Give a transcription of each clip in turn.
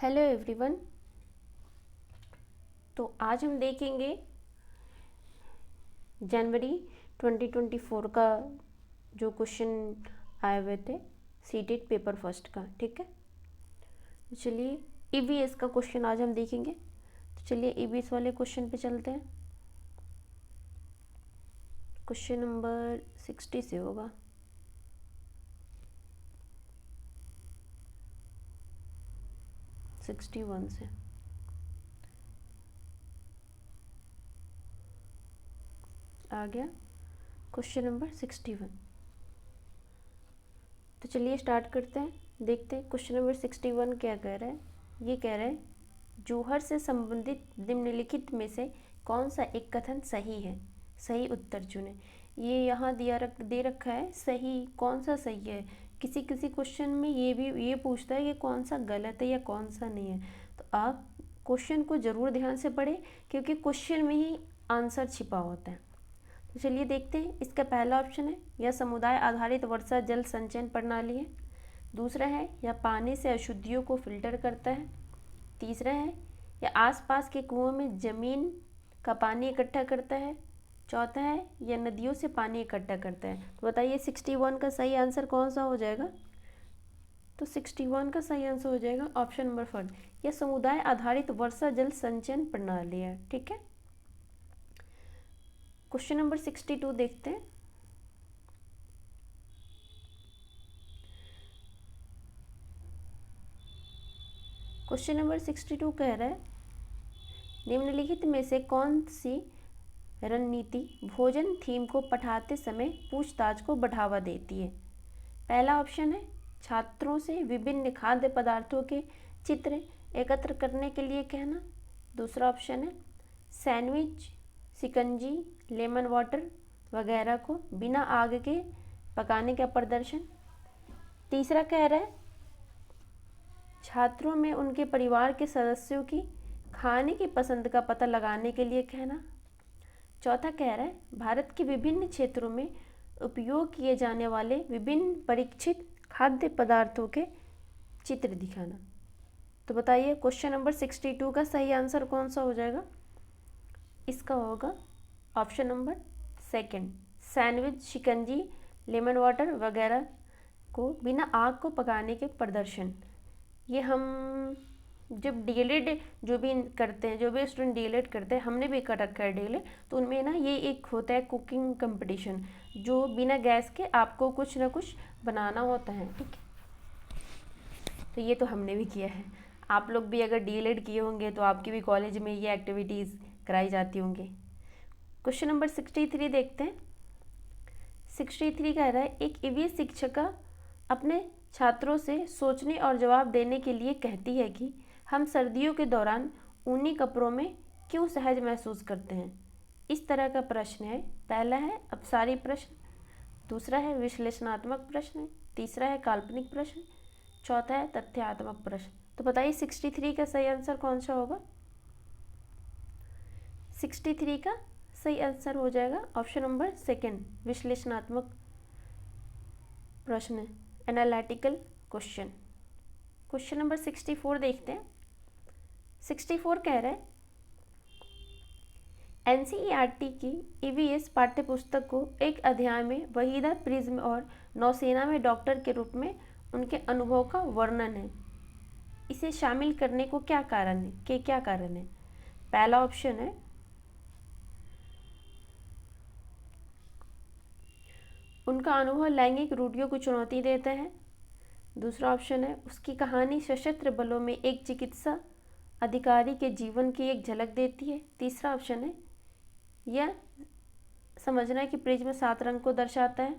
Hello everyone. तो आज हम देखेंगे जनवरी 2024 का जो क्वेश्चन आए हुए थे सीटेट पेपर फर्स्ट का। ठीक है, तो चलिए ईवीएस का क्वेश्चन आज हम देखेंगे। तो चलिए ईवीएस वाले क्वेश्चन पे चलते हैं। क्वेश्चन नंबर 60 से होगा। सिक्सटी वन से आ गया क्वेश्चन नंबर 61। तो चलिए स्टार्ट करते हैं, देखते हैं क्वेश्चन नंबर 61 क्या कह रहा है। ये कह रहा है जौहर से संबंधित निम्नलिखित में से कौन सा एक कथन सही है, सही उत्तर चुने। ये यहाँ दे रखा है सही, कौन सा सही है। किसी किसी क्वेश्चन में ये पूछता है कि कौन सा गलत है या कौन सा नहीं है। तो आप क्वेश्चन को ज़रूर ध्यान से पढ़ें क्योंकि क्वेश्चन में ही आंसर छिपा होता है। तो चलिए देखते हैं। इसका पहला ऑप्शन है यह समुदाय आधारित वर्षा जल संचयन प्रणाली है। दूसरा है यह पानी से अशुद्धियों को फिल्टर करता है। तीसरा है यह आसपास के कुओं में जमीन का पानी इकट्ठा करता है। चौथा है यह नदियों से पानी इकट्ठा करता है। तो बताइए 61 का सही आंसर कौन सा हो जाएगा। तो 61 का सही आंसर हो जाएगा ऑप्शन नंबर 4, यह समुदाय आधारित वर्षा जल संचयन प्रणाली है। ठीक है, क्वेश्चन नंबर 62 देखते हैं। क्वेश्चन नंबर 62 कह रहा है निम्नलिखित में से कौन सी रणनीति भोजन थीम को पढ़ाते समय पूछताछ को बढ़ावा देती है। पहला ऑप्शन है छात्रों से विभिन्न खाद्य पदार्थों के चित्र एकत्र करने के लिए कहना। दूसरा ऑप्शन है सैंडविच, शिकंजी, लेमन वाटर वगैरह को बिना आग के पकाने का प्रदर्शन। तीसरा कह रहा है छात्रों में उनके परिवार के सदस्यों की खाने की पसंद का पता लगाने के लिए कहना। चौथा कह रहा है भारत के विभिन्न क्षेत्रों में उपयोग किए जाने वाले विभिन्न परीक्षित खाद्य पदार्थों के चित्र दिखाना। तो बताइए क्वेश्चन नंबर 62 का सही आंसर कौन सा हो जाएगा। इसका होगा ऑप्शन नंबर 2, सैंडविच, शिकंजी, लेमन वाटर वगैरह को बिना आग को पकाने के प्रदर्शन। ये हम जब डीएलएड जो भी करते हैं, जो भी स्टूडेंट डीएलएड करते हैं, हमने भी कर रखा है डीएलएड, तो उनमें ना ये एक होता है कुकिंग कंपटीशन, जो बिना गैस के आपको कुछ ना कुछ बनाना होता है। ठीक है, तो ये तो हमने भी किया है। आप लोग भी अगर डीएलएड किए होंगे तो आपके भी कॉलेज में ये एक्टिविटीज़ कराई जाती होंगी। क्वेश्चन नंबर 63 देखते हैं। 63 कह रहा है एक ईवीएस शिक्षिका अपने छात्रों से सोचने और जवाब देने के लिए कहती है कि हम सर्दियों के दौरान ऊनी कपड़ों में क्यों सहज महसूस करते हैं। इस तरह का प्रश्न है। पहला है अपसारी प्रश्न, दूसरा है विश्लेषणात्मक प्रश्न, तीसरा है काल्पनिक प्रश्न, चौथा है तथ्यात्मक प्रश्न। तो बताइए 63 का सही आंसर कौन सा होगा। 63 का सही आंसर हो जाएगा ऑप्शन नंबर 2, विश्लेषणात्मक प्रश्न, एनालिटिकल क्वेश्चन। क्वेश्चन नंबर 64 देखते हैं। 64 कह रहा है एनसीईआरटी की ईवीएस पाठ्यपुस्तक को एक अध्याय में वहीदा प्रिज्म और नौसेना में डॉक्टर के रूप में उनके अनुभव का वर्णन है। इसे शामिल करने को क्या कारण है। पहला ऑप्शन है उनका अनुभव लैंगिक रूढ़ियों को चुनौती देता है। दूसरा ऑप्शन है उसकी कहानी सशस्त्र बलों में एक चिकित्सा अधिकारी के जीवन की एक झलक देती है। तीसरा ऑप्शन है यह समझना कि प्रिज्म 7 रंग को दर्शाता है।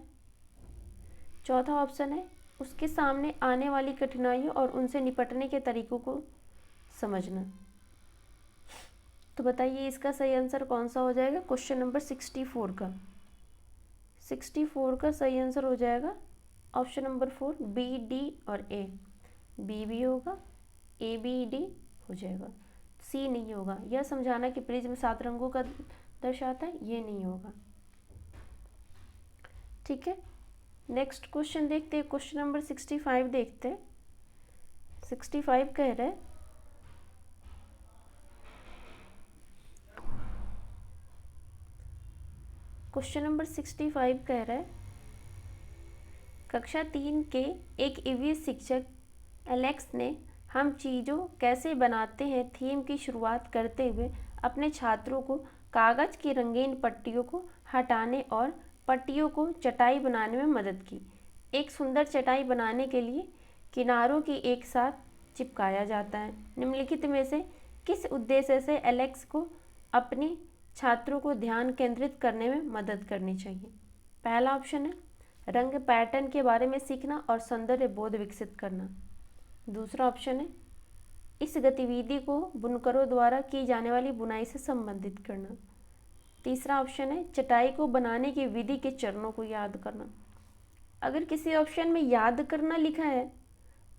चौथा ऑप्शन है उसके सामने आने वाली कठिनाइयों और उनसे निपटने के तरीकों को समझना। तो बताइए इसका सही आंसर कौन सा हो जाएगा। क्वेश्चन नंबर 64 का 64 का सही आंसर हो जाएगा ऑप्शन नंबर 4, बी, डी और ए। बी भी होगा, ए बी डी हो जाएगा, सी नहीं होगा। यह समझाना कि प्रिज्म 7 रंगों का दर्शाता है, ये नहीं होगा। ठीक है, नेक्स्ट क्वेश्चन देखते हैं। क्वेश्चन नंबर 65 देखते हैं। 65 कह रहा है क्वेश्चन नंबर 65 कह रहा है, कक्षा 3 के एक ईवीएस शिक्षक एलेक्स ने हम चीज़ों कैसे बनाते हैं थीम की शुरुआत करते हुए अपने छात्रों को कागज़ की रंगीन पट्टियों को हटाने और पट्टियों को चटाई बनाने में मदद की। एक सुंदर चटाई बनाने के लिए किनारों की एक साथ चिपकाया जाता है। निम्नलिखित में से किस उद्देश्य से एलेक्स को अपने छात्रों को ध्यान केंद्रित करने में मदद करनी चाहिए? पहला ऑप्शन है रंग पैटर्न के बारे में सीखना और सौंदर्य बोध विकसित करना। दूसरा ऑप्शन है इस गतिविधि को बुनकरों द्वारा की जाने वाली बुनाई से संबंधित करना। तीसरा ऑप्शन है चटाई को बनाने की विधि के चरणों को याद करना। अगर किसी ऑप्शन में याद करना लिखा है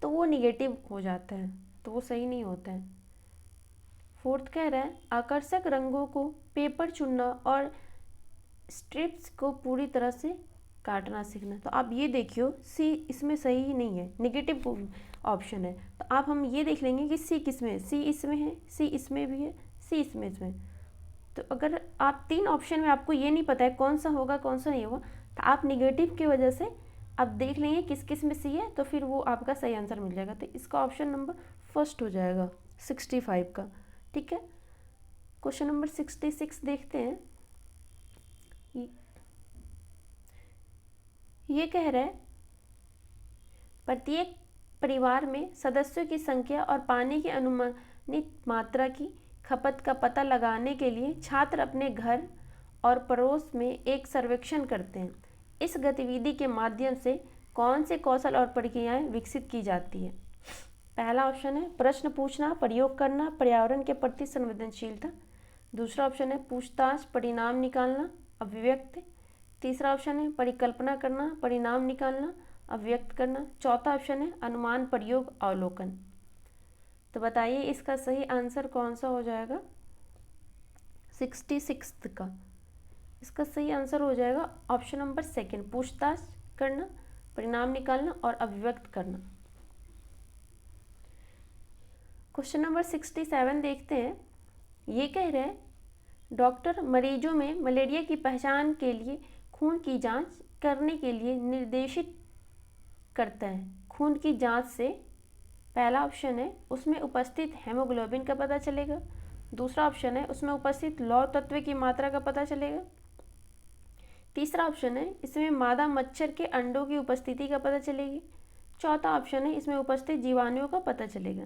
तो वो निगेटिव हो जाता है, तो वो सही नहीं होता है। फोर्थ कह रहा है आकर्षक रंगों को पेपर चुनना और स्ट्रिप्स को पूरी तरह से काटना सीखना। तो आप ये देखियो सी इसमें सही ही नहीं है, निगेटिव ऑप्शन है। तो आप हम ये देख लेंगे कि सी किस में है, सी इसमें है, सी इसमें भी है, सी इसमें। तो अगर आप 3 ऑप्शन में आपको ये नहीं पता है कौन सा होगा कौन सा नहीं होगा, तो आप निगेटिव की वजह से आप देख लेंगे किस किस में सी है, तो फिर वो आपका सही आंसर मिल जाएगा। तो इसका ऑप्शन नंबर फर्स्ट हो जाएगा 65 का। ठीक है, क्वेश्चन नंबर 66 देखते हैं। ये कह रहा है प्रत्येक परिवार में सदस्यों की संख्या और पानी की अनुमानित मात्रा की खपत का पता लगाने के लिए छात्र अपने घर और पड़ोस में एक सर्वेक्षण करते हैं। इस गतिविधि के माध्यम से कौन से कौशल और प्रक्रियाएं विकसित की जाती है? पहला ऑप्शन है प्रश्न पूछना, प्रयोग करना, पर्यावरण के प्रति संवेदनशीलता। दूसरा ऑप्शन है पूछताछ, परिणाम निकालना, अभिव्यक्ति। तीसरा ऑप्शन है परिकल्पना करना, परिणाम निकालना, अभिव्यक्त करना। चौथा ऑप्शन है अनुमान, प्रयोग, अवलोकन। तो बताइए इसका सही आंसर कौन सा हो जाएगा? 66 का इसका सही आंसर हो जाएगा ऑप्शन नंबर सेकंड, पूछताछ करना, परिणाम निकालना और अभिव्यक्त करना। क्वेश्चन नंबर 67 देखते हैं। ये कह रहे हैं डॉक्टर मरीजों में मलेरिया की पहचान के लिए खून की जांच करने के लिए निर्देशित करता है। खून की जांच से पहला ऑप्शन है उसमें उपस्थित हेमोग्लोबिन का पता चलेगा। दूसरा ऑप्शन है उसमें उपस्थित लौह तत्व की मात्रा का पता चलेगा। तीसरा ऑप्शन है इसमें मादा मच्छर के अंडों की उपस्थिति का पता चलेगी। चौथा ऑप्शन है इसमें उपस्थित जीवाणुओं का पता चलेगा।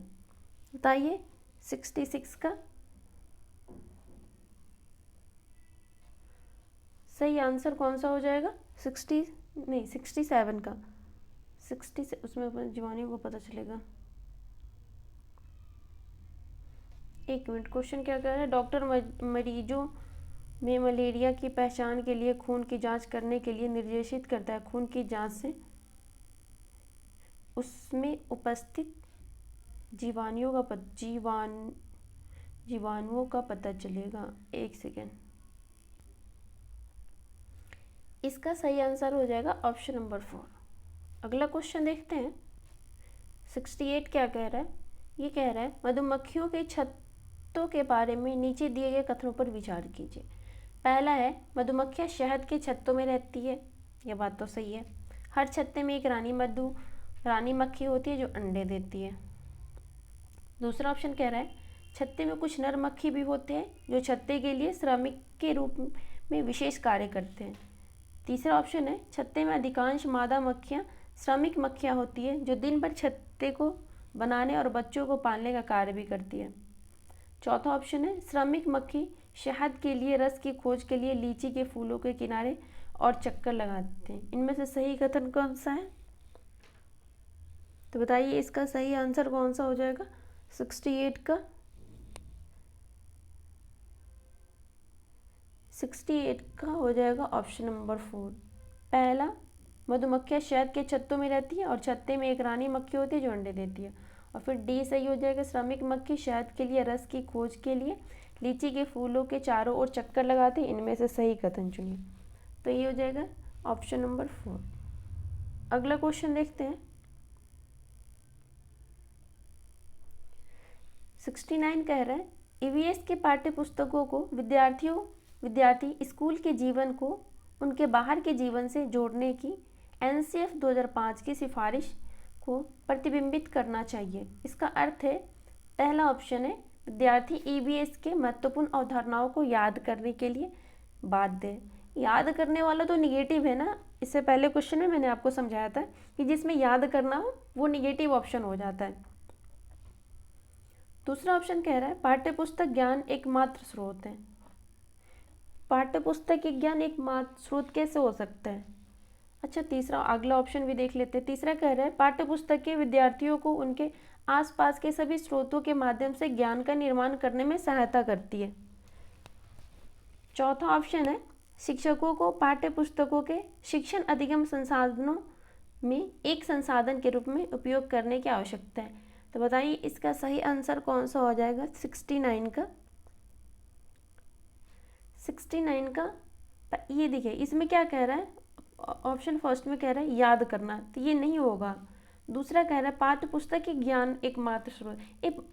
बताइए 66 का सही आंसर कौन सा हो जाएगा? 67 का 60 उसमें जीवाणुओं को पता चलेगा। एक मिनट, क्वेश्चन क्या कह रहा है? डॉक्टर मरीजों में मलेरिया की पहचान के लिए खून की जांच करने के लिए निर्देशित करता है। खून की जांच से उसमें उपस्थित जीवाणुओं का पता चलेगा। एक सेकेंड, इसका सही आंसर हो जाएगा ऑप्शन नंबर 4। अगला क्वेश्चन देखते हैं। 68 क्या कह रहा है? ये कह रहा है मधुमक्खियों के छत्तों के बारे में नीचे दिए गए कथनों पर विचार कीजिए। पहला है मधुमक्खियाँ शहद के छत्तों में रहती है। यह बात तो सही है। हर छत्ते में एक रानी मक्खी होती है जो अंडे देती है। दूसरा ऑप्शन कह रहा है छत्ते में कुछ नर मक्खी भी होते हैं जो छत्ते के लिए श्रमिक के रूप में विशेष कार्य करते हैं। तीसरा ऑप्शन है छत्ते में अधिकांश मादा मक्खियाँ श्रमिक मक्खियाँ होती है जो दिन भर छत्ते को बनाने और बच्चों को पालने का कार्य भी करती है। चौथा ऑप्शन है श्रमिक मक्खी शहद के लिए रस की खोज के लिए लीची के फूलों के किनारे और चक्कर लगाते हैं। इनमें से सही कथन कौन सा है? तो बताइए इसका सही आंसर कौन सा हो जाएगा? 68 का 68 का हो जाएगा ऑप्शन नंबर 4। पहला मधुमक्खियाँ शहद के छत्तों में रहती है और छत्ते में एक रानी मक्खी होती है जो अंडे देती है। और फिर डी सही हो जाएगा श्रमिक मक्खी शहद के लिए रस की खोज के लिए लीची के फूलों के चारों ओर चक्कर लगाते हैं। इनमें से सही कथन चुनिए। तो ये हो जाएगा ऑप्शन नंबर 4। अगला क्वेश्चन देखते हैं। 69 कह रहा है ईवीएस के पाठ्य पुस्तकों को विद्यार्थी स्कूल के जीवन को उनके बाहर के जीवन से जोड़ने की एनसीएफ 2005 की सिफारिश को प्रतिबिंबित करना चाहिए। इसका अर्थ है, पहला ऑप्शन है, विद्यार्थी ईवीएस के महत्वपूर्ण अवधारणाओं को याद करने के लिए बाध्य है। याद करने वाला तो निगेटिव है ना, इससे पहले क्वेश्चन में मैंने आपको समझाया था कि जिसमें याद करना हो वो निगेटिव ऑप्शन हो जाता है। दूसरा ऑप्शन कह रहा है पाठ्यपुस्तक ज्ञान एकमात्र स्रोत है। पाठ्यपुस्तक ज्ञान एकमात्र स्रोत कैसे हो सकता है? अच्छा, तीसरा अगला ऑप्शन भी देख लेते हैं। तीसरा कह रहा है पाठ्यपुस्तक के विद्यार्थियों को उनके आसपास के सभी स्रोतों के माध्यम से ज्ञान का निर्माण करने में सहायता करती है। चौथा ऑप्शन है शिक्षकों को पाठ्यपुस्तकों के शिक्षण अधिगम संसाधनों में एक संसाधन के रूप में उपयोग करने की आवश्यकता है। तो बताइए इसका सही आंसर कौन सा हो जाएगा? 69 का 69 का ये देखिए, इसमें क्या कह रहा है, ऑप्शन फर्स्ट में कह रहा है याद करना, तो ये नहीं होगा। दूसरा कह रहा है पाठ्य पुस्तक की ज्ञान एकमात्र स्रोत।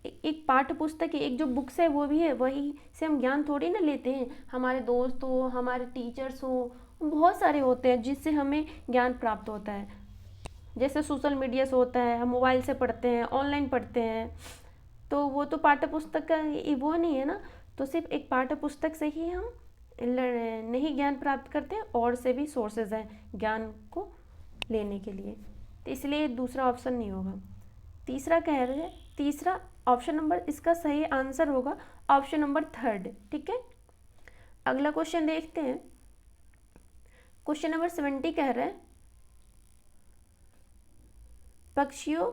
एक पाठ्य पुस्तक, एक जो बुक्स है वो भी है, वही से हम ज्ञान थोड़ी ना लेते हैं। हमारे दोस्त हो, हमारे टीचर्स हो, बहुत सारे होते हैं जिससे हमें ज्ञान प्राप्त होता है। जैसे सोशल मीडिया से होता है, हम मोबाइल से पढ़ते हैं, ऑनलाइन पढ़ते हैं, तो वो तो पाठ्य पुस्तक का वो नहीं है ना। तो सिर्फ एक पाठ्य पुस्तक से ही हम नहीं ज्ञान प्राप्त करते हैं, और से भी सोर्सेज हैं ज्ञान को लेने के लिए। तो इसलिए दूसरा ऑप्शन नहीं होगा। तीसरा कह रहे हैं, तीसरा ऑप्शन नंबर, इसका सही आंसर होगा ऑप्शन नंबर थर्ड। ठीक है, अगला क्वेश्चन देखते हैं। क्वेश्चन नंबर 70 कह रहा है पक्षियों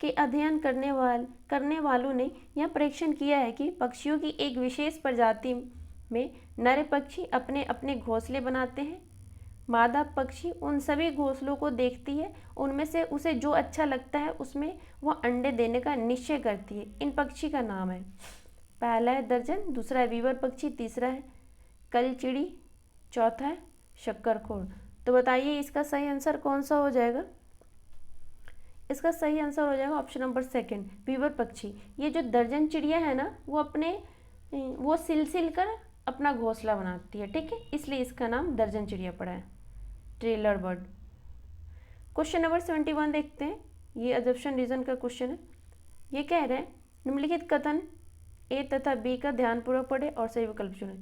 के अध्ययन करने वालों ने यह परीक्षण किया है कि पक्षियों की एक विशेष प्रजाति में नर पक्षी अपने अपने घोंसले बनाते हैं। मादा पक्षी उन सभी घोंसलों को देखती है, उनमें से उसे जो अच्छा लगता है उसमें वह अंडे देने का निश्चय करती है। इन पक्षी का नाम है, पहला है दर्जन, दूसरा है वीवर पक्षी, तीसरा है कलचिड़ी, चौथा है शक्करखोर। तो बताइए इसका सही आंसर कौन सा हो जाएगा? इसका सही आंसर हो जाएगा ऑप्शन नंबर सेकंड, वीवर पक्षी। ये जो दर्जन चिड़िया है ना, वो सिल कर अपना घोंसला बनाती है। ठीक है, इसलिए इसका नाम दर्जन चिड़िया पड़ा है, ट्रेलर बर्ड। क्वेश्चन नंबर 71 देखते हैं। ये अजप्शन रीजन का क्वेश्चन है। ये कह रहे हैं निम्नलिखित कथन ए तथा बी का ध्यानपूर्वक पढ़े और सही विकल्प चुने।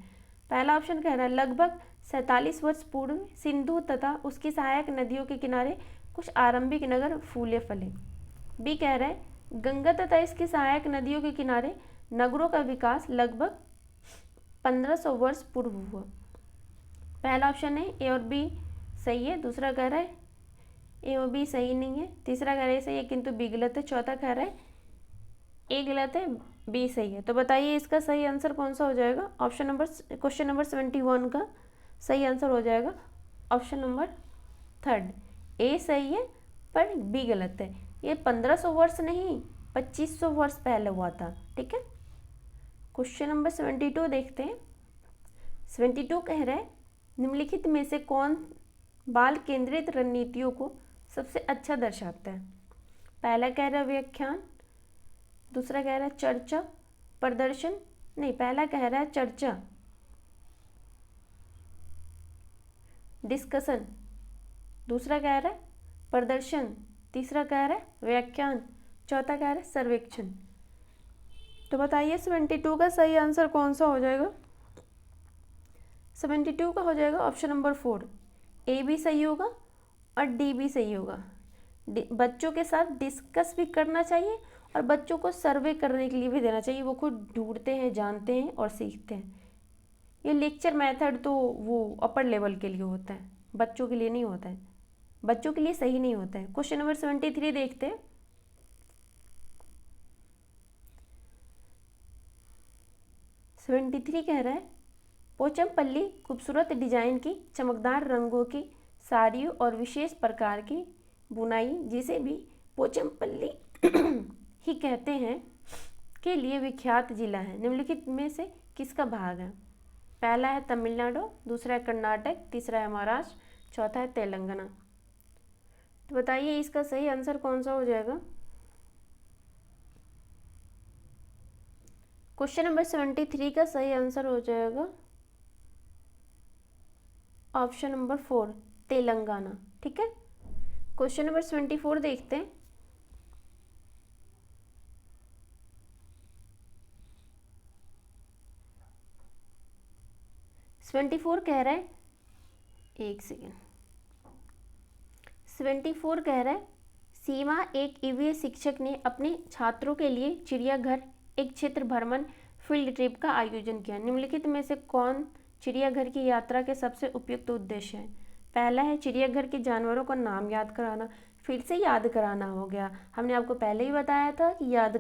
पहला ऑप्शन कह रहा है लगभग 47 वर्ष पूर्व सिंधु तथा उसकी सहायक नदियों के किनारे कुछ आरंभिक नगर फूले फले। बी कह रहा है गंगा तथा इसकी सहायक नदियों के किनारे नगरों का विकास लगभग 1500 वर्ष पूर्व हुआ। पहला ऑप्शन है ए और बी सही है, दूसरा कह रहा है ए और बी सही नहीं है, तीसरा कह रहा है सही है किंतु बी गलत है, चौथा कह रहा है ए गलत है बी सही है। तो बताइए इसका सही आंसर कौन सा हो जाएगा? ऑप्शन नंबर, क्वेश्चन नंबर 71 का सही आंसर हो जाएगा ऑप्शन नंबर थर्ड, ए सही है पर बी गलत है। ये 1500 वर्ष नहीं 2500 वर्ष पहले हुआ था। ठीक है, क्वेश्चन नंबर 72 देखते हैं। 72 कह रहा है निम्नलिखित में से कौन बाल केंद्रित रणनीतियों को सबसे अच्छा दर्शाता है? पहला कह रहा है व्याख्यान, दूसरा कह रहा है चर्चा, प्रदर्शन, नहीं पहला कह रहा है चर्चा डिस्कशन, दूसरा कह रहा है प्रदर्शन, तीसरा कह रहा है व्याख्यान, चौथा कह रहा है सर्वेक्षण। तो बताइए 72 का सही आंसर कौन सा हो जाएगा? 72 का हो जाएगा ऑप्शन नंबर 4, ए भी सही होगा और डी भी सही होगा। बच्चों के साथ डिस्कस भी करना चाहिए और बच्चों को सर्वे करने के लिए भी देना चाहिए, वो खुद ढूंढते हैं, जानते हैं और सीखते हैं। ये लेक्चर मेथड तो वो अपर लेवल के लिए होता है, बच्चों के लिए नहीं होता है, बच्चों के लिए सही नहीं होता है। क्वेश्चन नंबर 73 देखते हैं। 73 कह रहा है पोचमपल्ली खूबसूरत डिजाइन की चमकदार रंगों की साड़ियों और विशेष प्रकार की बुनाई, जिसे भी पोचमपल्ली ही कहते हैं, के लिए विख्यात जिला है। निम्नलिखित में से किसका भाग है? पहला है तमिलनाडु, दूसरा है कर्नाटक, तीसरा है महाराष्ट्र, चौथा है तेलंगाना। तो बताइए इसका सही आंसर कौन सा हो जाएगा? क्वेश्चन नंबर 73 का सही आंसर हो जाएगा ऑप्शन नंबर 4 तेलंगाना। ठीक है, क्वेश्चन नंबर 24 देखते हैं। ट्वेंटी फोर कह रहा है, एक सेकेंड, 24 कह रहा है सीमा एक ईवीएस शिक्षक ने अपने छात्रों के लिए चिड़ियाघर एक क्षेत्र भ्रमण फील्ड ट्रिप का आयोजन किया। निम्नलिखित में से कौन चिड़ियाघर की यात्रा के सबसे उपयुक्त उद्देश्य है? पहला है चिड़ियाघर के जानवरों का नाम याद कराना। फिर से याद कराना हो गया, हमने आपको पहले ही बताया था कि याद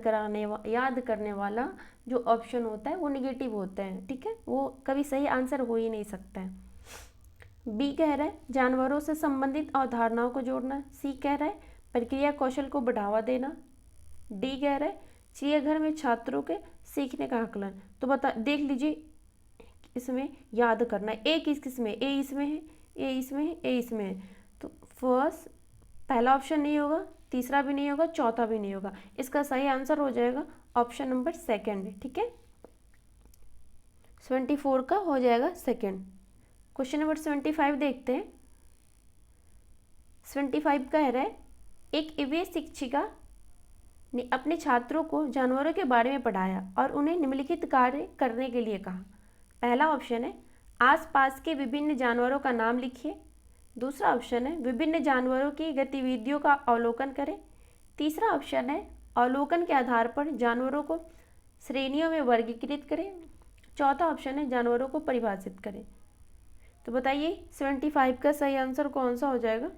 करने वाला जो ऑप्शन होता है वो निगेटिव होता है। ठीक है, वो कभी सही आंसर हो ही नहीं सकता है। बी कह रहा है जानवरों से संबंधित अवधारणाओं को जोड़ना। सी कह रहा है प्रक्रिया कौशल को बढ़ावा देना। डी कह रहा है चिड़ियाघर में छात्रों के सीखने का आकलन। तो बता देख लीजिए, इसमें याद करना है। ए किस में, ए इसमें है, ए इसमें है, ए इसमें है। तो फर्स्ट पहला ऑप्शन नहीं होगा, तीसरा भी नहीं होगा, चौथा भी नहीं होगा। इसका सही आंसर हो जाएगा ऑप्शन नंबर सेकंड। ठीक है, 24 का हो जाएगा सेकंड। क्वेश्चन नंबर 75 देखते हैं। 75 कह रहा है एक ईवीएस शिक्षिका ने अपने छात्रों को जानवरों के बारे में पढ़ाया और उन्हें निम्नलिखित कार्य करने के लिए कहा। पहला ऑप्शन है आसपास के विभिन्न जानवरों का नाम लिखिए। दूसरा ऑप्शन है विभिन्न जानवरों की गतिविधियों का अवलोकन करें। तीसरा ऑप्शन है अवलोकन के आधार पर जानवरों को श्रेणियों में वर्गीकृत करें। चौथा ऑप्शन है जानवरों को परिभाषित करें। तो बताइए 75 का सही आंसर कौन सा हो जाएगा?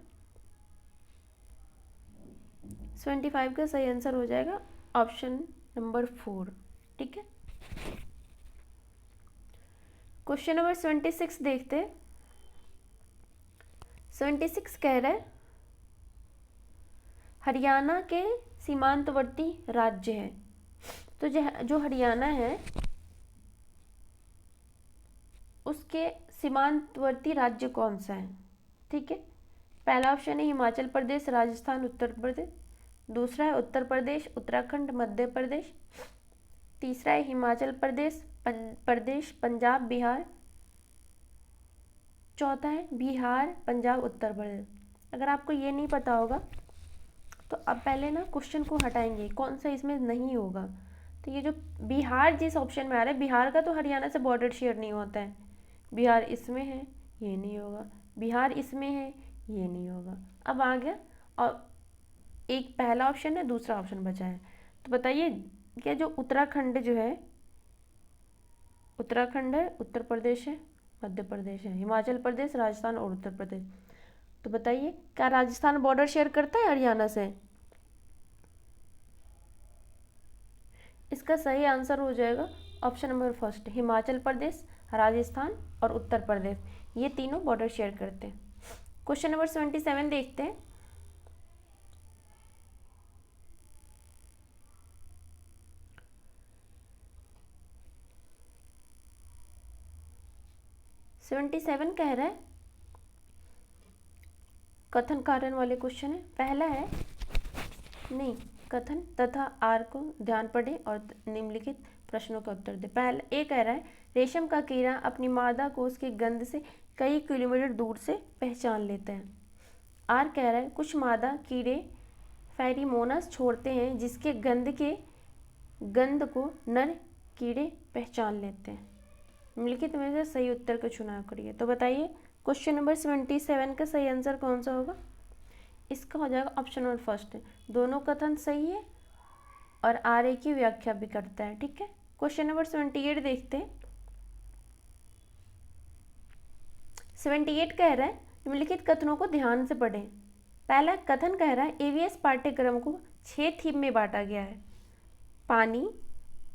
75 का सही आंसर हो जाएगा ऑप्शन नंबर 4। ठीक है, क्वेश्चन नंबर 26 देखते हैं। 76 कह रहा है हरियाणा के सीमांतवर्ती राज्य है। तो जो हरियाणा है उसके सीमांतवर्ती राज्य कौन सा है? ठीक है, पहला ऑप्शन है हिमाचल प्रदेश, राजस्थान, उत्तर प्रदेश। दूसरा है उत्तर प्रदेश, उत्तराखंड, मध्य प्रदेश। तीसरा है हिमाचल प्रदेश, पंजाब, बिहार। चौथा है बिहार, पंजाब, उत्तर प्रदेश। अगर आपको ये नहीं पता होगा तो अब पहले ना क्वेश्चन को हटाएंगे, कौन सा इसमें नहीं होगा। तो ये जो बिहार जिस ऑप्शन में आ रहा है, बिहार का तो हरियाणा से बॉर्डर शेयर नहीं होता है। बिहार इसमें है, ये नहीं होगा। बिहार इसमें है, ये नहीं होगा। अब आ गया और एक पहला ऑप्शन है, दूसरा ऑप्शन बचा है। तो बताइए क्या जो उत्तराखंड जो है, उत्तराखंड है, उत्तर प्रदेश है, मध्य प्रदेश है, हिमाचल प्रदेश, राजस्थान और उत्तर प्रदेश। तो बताइए क्या राजस्थान बॉर्डर शेयर करता है हरियाणा से? इसका सही आंसर हो जाएगा option number first, Himachal Pradesh, Rajasthan और उत्तर प्रदेश, ये तीनों बॉर्डर शेयर करते हैं। क्वेश्चन नंबर 77 देखते हैं। सेवेंटी सेवन कह रहा है कथन कारण वाले क्वेश्चन है। पहला है नहीं, कथन तथा आर को ध्यान पढ़े और निम्नलिखित प्रश्नों का उत्तर दे। पहला ए कह रहा है रेशम का कीड़ा अपनी मादा कोष की गंध से कई किलोमीटर दूर से पहचान लेते हैं। आर कह रहा है कुछ मादा कीड़े फेरोमोन्स छोड़ते हैं जिसके गंध को नर कीड़े पहचान लेते हैं। निम्नलिखित में से सही उत्तर का चुनाव करिए। तो बताइए क्वेश्चन नंबर 77 का सही आंसर कौन सा होगा? इसका हो जाएगा ऑप्शन नंबर फर्स्ट, दोनों कथन सही है और आर ए की व्याख्या भी करता है। ठीक है, क्वेश्चन नंबर 78 देखते हैं। 78 कह रहा है निम्नलिखित कथनों को ध्यान से पढ़ें। पहला कथन कह रहा है ईवीएस पाठ्यक्रम को 6 थीम में बांटा गया है। पानी,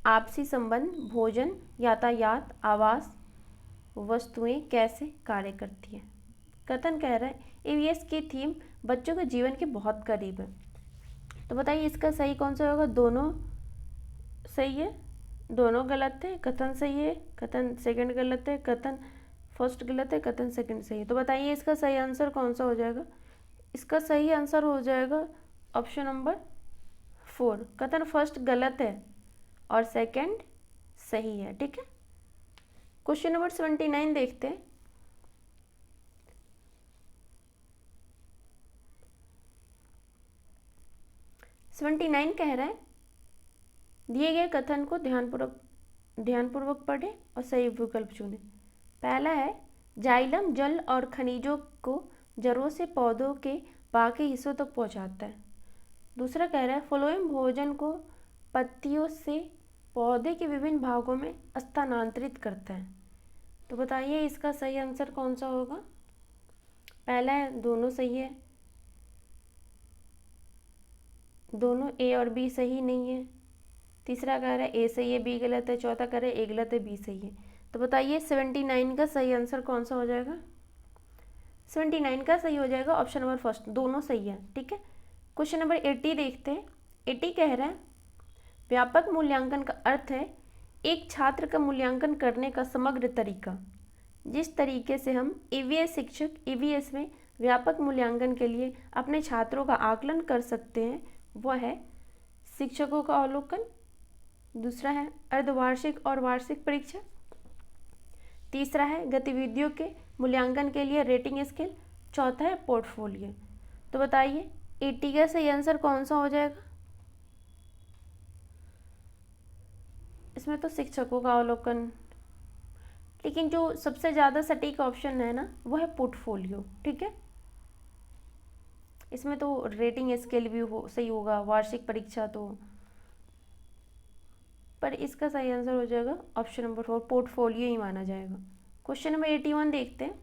आपसी संबंध, भोजन, यातायात, आवास, वस्तुएं कैसे कार्य करती हैं। कथन कह रहा है ईवीएस की थीम बच्चों के जीवन के बहुत करीब है। तो बताइए इसका सही कौन सा होगा? दोनों सही है, दोनों गलत है। कथन सही है, कथन सेकंड गलत है, कथन फर्स्ट गलत है, कथन सेकंड सही है। तो बताइए इसका सही आंसर कौन सा हो जाएगा? इसका सही आंसर हो जाएगा ऑप्शन नंबर 4, कथन फर्स्ट गलत है और सेकंड सही है। ठीक है, क्वेश्चन नंबर 79 देखते हैं। 79 कह रहा है दिए गए कथन को ध्यानपूर्वक पढ़ें और सही विकल्प चुनें। पहला है जाइलम जल और खनिजों को जड़ों से पौधों के बाकी हिस्सों तक पहुंचाता है। दूसरा कह रहा है फ्लोएम भोजन को पत्तियों से पौधे के विभिन्न भागों में स्थानांतरित करता है। तो बताइए इसका सही आंसर कौन सा होगा। पहला है दोनों सही है, दोनों ए और बी सही नहीं है। तीसरा कह रहा है ए सही है बी गलत है। चौथा कह रहा है ए गलत है बी सही है। तो बताइए 79 का सही आंसर कौन सा हो जाएगा। 79 का सही हो जाएगा ऑप्शन नंबर फर्स्ट, दोनों सही है। ठीक है, क्वेश्चन नंबर 80 देखते हैं। 80 कह रहा है व्यापक मूल्यांकन का अर्थ है एक छात्र का मूल्यांकन करने का समग्र तरीका। जिस तरीके से हम ईवीएस शिक्षक ईवीएस में व्यापक मूल्यांकन के लिए अपने छात्रों का आकलन कर सकते हैं वह है शिक्षकों का अवलोकन। दूसरा है अर्धवार्षिक और वार्षिक परीक्षा। तीसरा है गतिविधियों के मूल्यांकन के लिए रेटिंग स्केल। चौथा है पोर्टफोलियो। तो बताइए 80 का सही आंसर कौन सा हो जाएगा। इसमें तो शिक्षकों का अवलोकन, लेकिन जो सबसे ज़्यादा सटीक ऑप्शन है ना वो है पोर्टफोलियो। ठीक है, इसमें तो रेटिंग स्केल भी सही होगा, वार्षिक परीक्षा तो, पर इसका सही आंसर हो जाएगा ऑप्शन नंबर 4, पोर्टफोलियो ही माना जाएगा। क्वेश्चन नंबर 81 देखते हैं।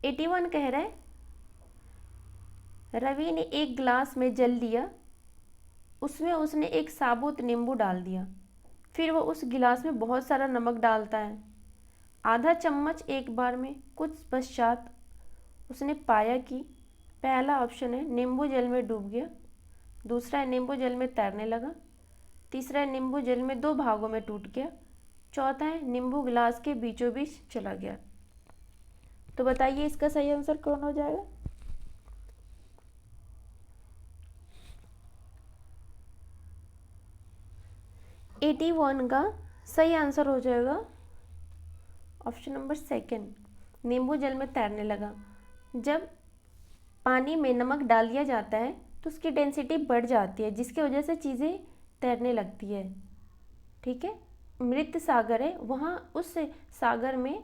81 कह रहा है रवि ने एक गिलास में जल लिया, उसमें उसने एक साबुत नींबू डाल दिया, फिर वो उस गिलास में बहुत सारा नमक डालता है। आधा चम्मच एक बार में कुछ पश्चात उसने पाया कि पहला ऑप्शन है नींबू जल में डूब गया। दूसरा है नींबू जल में तैरने लगा। तीसरा है नींबू जल में 2 भागों में टूट गया। चौथा है नींबू गिलास के बीचों बीच चला गया। तो बताइए इसका सही आंसर कौन हो जाएगा। एटी 81 का सही आंसर हो जाएगा ऑप्शन नंबर सेकंड, नींबू जल में तैरने लगा। जब पानी में नमक डाल दिया जाता है तो उसकी डेंसिटी बढ़ जाती है जिसकी वजह से चीज़ें तैरने लगती है। ठीक है, मृत सागर है, वहाँ उस सागर में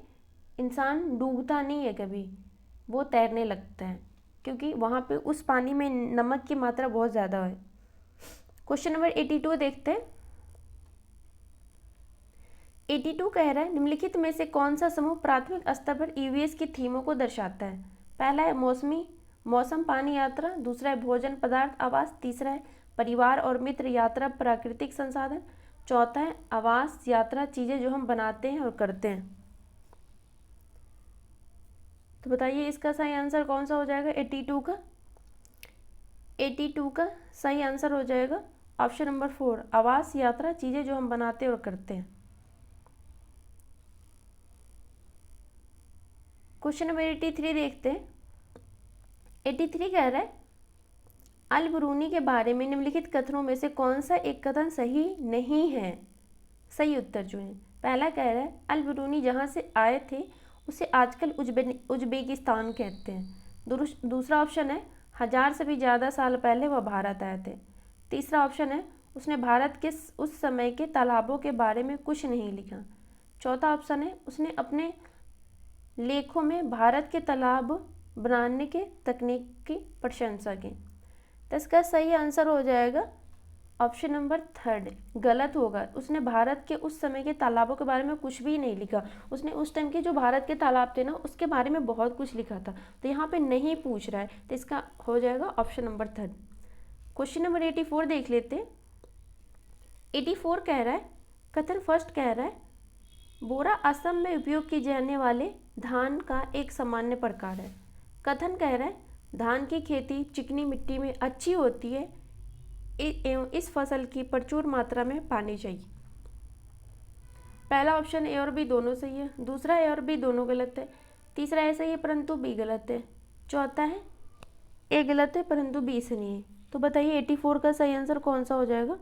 इंसान डूबता नहीं है कभी, वो तैरने लगता है क्योंकि वहाँ पे उस पानी में नमक की मात्रा बहुत ज़्यादा है। क्वेश्चन नंबर 82 देखते हैं। 82 कह रहा है निम्नलिखित में से कौन सा समूह प्राथमिक स्तर पर ईवीएस की थीमों को दर्शाता है। पहला है मौसम पानी यात्रा। दूसरा है भोजन पदार्थ आवास। तीसरा है परिवार और मित्र यात्रा प्राकृतिक संसाधन। चौथा है आवास यात्रा चीज़ें जो हम बनाते हैं और करते हैं। तो बताइए इसका सही आंसर कौन सा हो जाएगा 82 का। 82 का सही आंसर हो जाएगा ऑप्शन नंबर 4, आवास यात्रा चीज़ें जो हम बनाते और करते हैं। क्वेश्चन नंबर 83 देखते हैं। 83 कह रहा है अल बरूनी के बारे में निम्नलिखित कथनों में से कौन सा एक कथन सही नहीं है। सही उत्तर चुनें। पहला कह रहा है अल बरूनी जहाँ से आए थे उसे आजकल उज्बेकिस्तान कहते हैं। दूसरा ऑप्शन है 1000 से भी ज़्यादा साल पहले वह भारत आए थे। तीसरा ऑप्शन है उसने भारत के उस समय के तालाबों के बारे में कुछ नहीं लिखा। चौथा ऑप्शन है उसने अपने लेखों में भारत के तालाब बनाने के तकनीक की प्रशंसा की। तो इसका सही आंसर हो जाएगा ऑप्शन नंबर 3, गलत होगा। उसने भारत के उस समय के तालाबों के बारे में कुछ भी नहीं लिखा। उसने उस टाइम के जो भारत के तालाब थे ना उसके बारे में बहुत कुछ लिखा था, तो यहाँ पे नहीं पूछ रहा है, तो इसका हो जाएगा ऑप्शन नंबर 3। क्वेश्चन नंबर 84 देख लेते हैं। 84 कह रहा है कथन फर्स्ट कह रहा है बोरा असम में उपयोग किए जाने वाले धान का एक सामान्य प्रकार है। कथन कह रहा है धान की खेती चिकनी मिट्टी में अच्छी होती है एवं इस फसल की प्रचुर मात्रा में पानी चाहिए। पहला ऑप्शन ए और बी दोनों सही है। दूसरा ए और बी दोनों गलत है। तीसरा ए सही है परंतु बी गलत है। चौथा है ए गलत है परंतु बी सही है। तो बताइए 84 का सही आंसर कौन सा हो जाएगा।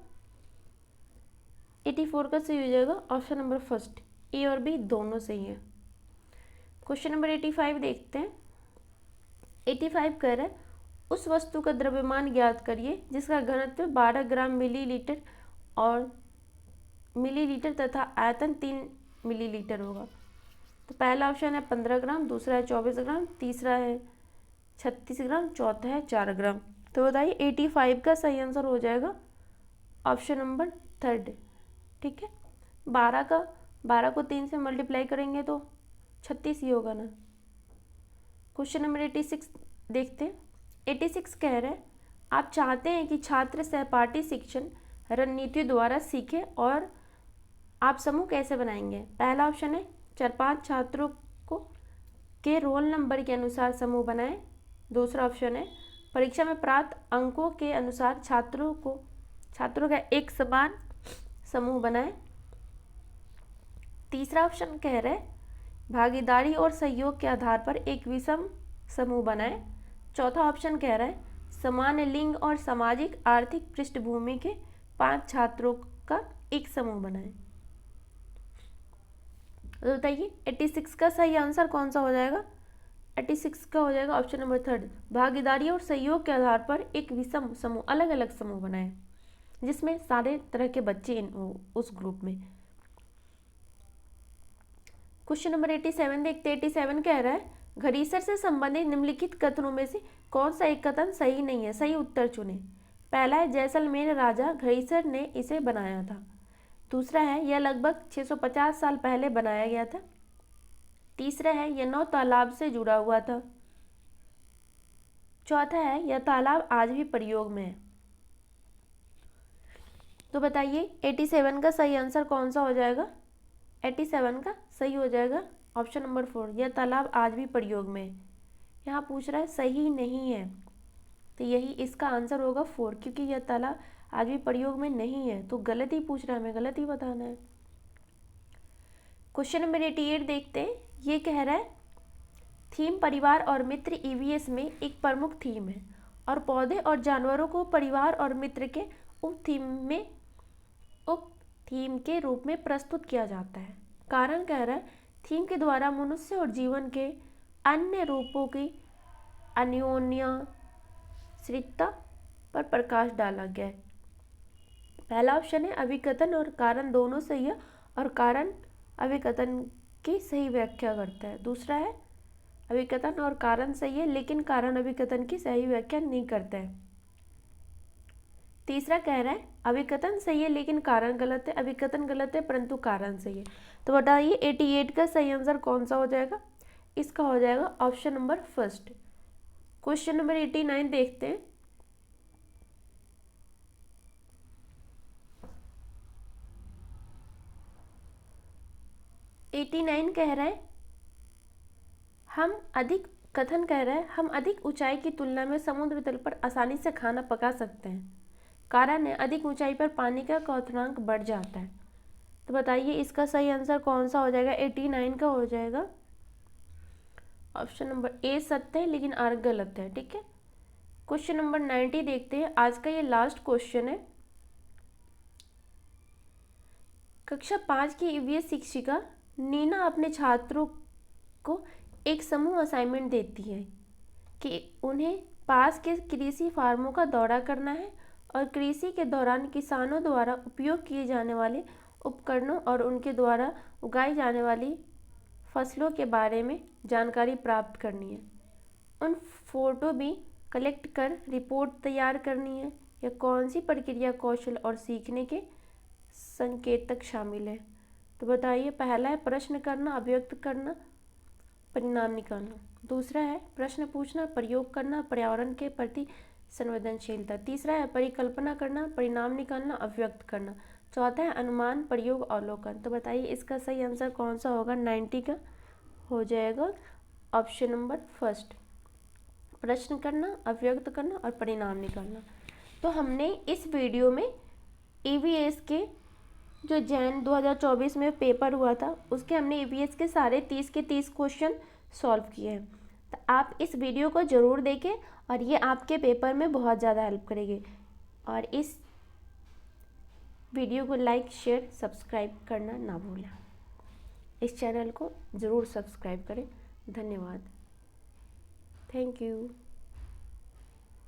84 का सही हो जाएगा ऑप्शन नंबर फर्स्ट, ए और बी दोनों सही है। क्वेश्चन नंबर 85 देखते हैं। 85 कह रहा है उस वस्तु का द्रव्यमान ज्ञात करिए जिसका घनत्व 12 ग्राम मिलीलीटर और मिलीलीटर तथा आयतन 3 मिलीलीटर होगा। तो पहला ऑप्शन है 15 ग्राम, दूसरा है 24 ग्राम, तीसरा है 36 ग्राम, चौथा है 4 ग्राम। तो बताइए 85 का सही आंसर हो जाएगा ऑप्शन नंबर थर्ड। ठीक है, 12 को 3 से मल्टीप्लाई करेंगे तो 36 ही होगा ना। क्वेश्चन नंबर 86 देखते हैं। 86 कह रहे हैं आप चाहते हैं कि छात्र सहपाठी शिक्षण रणनीति द्वारा सीखे और आप समूह कैसे बनाएंगे। पहला ऑप्शन है 4-5 छात्रों को के रोल नंबर के अनुसार समूह बनाएं। दूसरा ऑप्शन है परीक्षा में प्राप्त अंकों के अनुसार छात्रों का एक समान समूह बनाएं। तीसरा ऑप्शन कह रहे हैं भागीदारी और सहयोग के आधार पर एक विषम समूह बनाएं। चौथा ऑप्शन कह रहा है समान लिंग और सामाजिक आर्थिक पृष्ठभूमि के 5 छात्रों का एक समूह बनाएं। तो बताइए 86 का सही आंसर कौन सा हो जाएगा। 86 का हो जाएगा ऑप्शन नंबर थर्ड, भागीदारी और सहयोग के आधार पर एक विषम समूह, अलग अलग समूह बनाएं जिसमें सारे तरह के बच्चे उस ग्रुप में। क्वेश्चन नंबर 87 देखते हैं। 87 कह रहा है घड़ीसर से संबंधित निम्नलिखित कथनों में से कौन सा एक कथन सही नहीं है, सही उत्तर चुने। पहला है जैसलमेर राजा घड़ीसर ने इसे बनाया था। दूसरा है यह लगभग 650 साल पहले बनाया गया था। तीसरा है यह 9 तालाब से जुड़ा हुआ था। चौथा है यह तालाब आज भी प्रयोग में है। तो बताइए 87 का सही आंसर कौन सा हो जाएगा। 87 का सही हो जाएगा ऑप्शन नंबर 4, यह तालाब आज भी प्रयोग में है। यहाँ पूछ रहा है सही नहीं है, तो यही इसका आंसर होगा 4, क्योंकि यह तालाब आज भी प्रयोग में नहीं है। तो गलत ही पूछ रहा है, हमें गलत ही बताना है। क्वेश्चन नंबर 88 देखते हैं। ये कह रहा है थीम परिवार और मित्र ईवीएस में एक प्रमुख थीम है और पौधे और जानवरों को परिवार और मित्र के उप थीम के रूप में प्रस्तुत किया जाता है। कारण कह रहा है थीम के द्वारा मनुष्य और जीवन के अन्य रूपों की अन्योन्याश्रितता पर प्रकाश डाला गया है। पहला ऑप्शन है अभिकथन और कारण दोनों सही है और कारण अभिकथन की सही व्याख्या करता है। दूसरा है अभिकथन और कारण सही है लेकिन कारण अभिकथन की सही व्याख्या नहीं करता है। तीसरा कह रहा है अभिकथन सही है लेकिन कारण गलत है, अभिकथन गलत है परंतु कारण सही है। तो बताइए 88 का सही आंसर कौन सा हो जाएगा। इसका हो जाएगा option number first. Question number 89 देखते हैं। कह रहा है हम अधिक ऊंचाई की तुलना में समुद्र तल पर आसानी से खाना पका सकते हैं। कारण है अधिक ऊंचाई पर पानी का क्वथनांक बढ़ जाता है। तो बताइए इसका सही आंसर कौन सा हो जाएगा। 89 का हो जाएगा ऑप्शन नंबर ए सत्य है लेकिन आर गलत है। ठीक है, क्वेश्चन नंबर 90 देखते हैं। आज का ये लास्ट क्वेश्चन है। कक्षा 5 की ईवीएस शिक्षिका नीना अपने छात्रों को एक समूह असाइनमेंट देती है कि उन्हें पास के कृषि फार्मों का दौरा करना है और कृषि के दौरान किसानों द्वारा उपयोग किए जाने वाले उपकरणों और उनके द्वारा उगाई जाने वाली फसलों के बारे में जानकारी प्राप्त करनी है। उन फोटो भी कलेक्ट कर रिपोर्ट तैयार करनी है। यह कौन सी प्रक्रिया, कौशल और सीखने के संकेतक शामिल है। तो बताइए पहला है प्रश्न करना, अभिव्यक्त करना, परिणाम निकालना। दूसरा है प्रश्न पूछना, प्रयोग करना, पर्यावरण के प्रति संवेदनशीलता। तीसरा है परिकल्पना करना, परिणाम निकालना, अभिव्यक्त करना। चौथा है अनुमान, प्रयोग, अवलोकन। तो बताइए इसका सही आंसर कौन सा होगा। 90 का हो जाएगा ऑप्शन नंबर फर्स्ट, प्रश्न करना, अभिव्यक्त करना और परिणाम निकालना। तो हमने इस वीडियो में ईवीएस के जो जैन 2024 में पेपर हुआ था उसके हमने ईवीएस के सारे 30 के 30 क्वेश्चन सॉल्व किए हैं। तो आप इस वीडियो को ज़रूर देखें और ये आपके पेपर में बहुत ज़्यादा हेल्प करेगी। और इस वीडियो को लाइक, शेयर, सब्सक्राइब करना ना भूलें। इस चैनल को ज़रूर सब्सक्राइब करें। धन्यवाद। Thank you.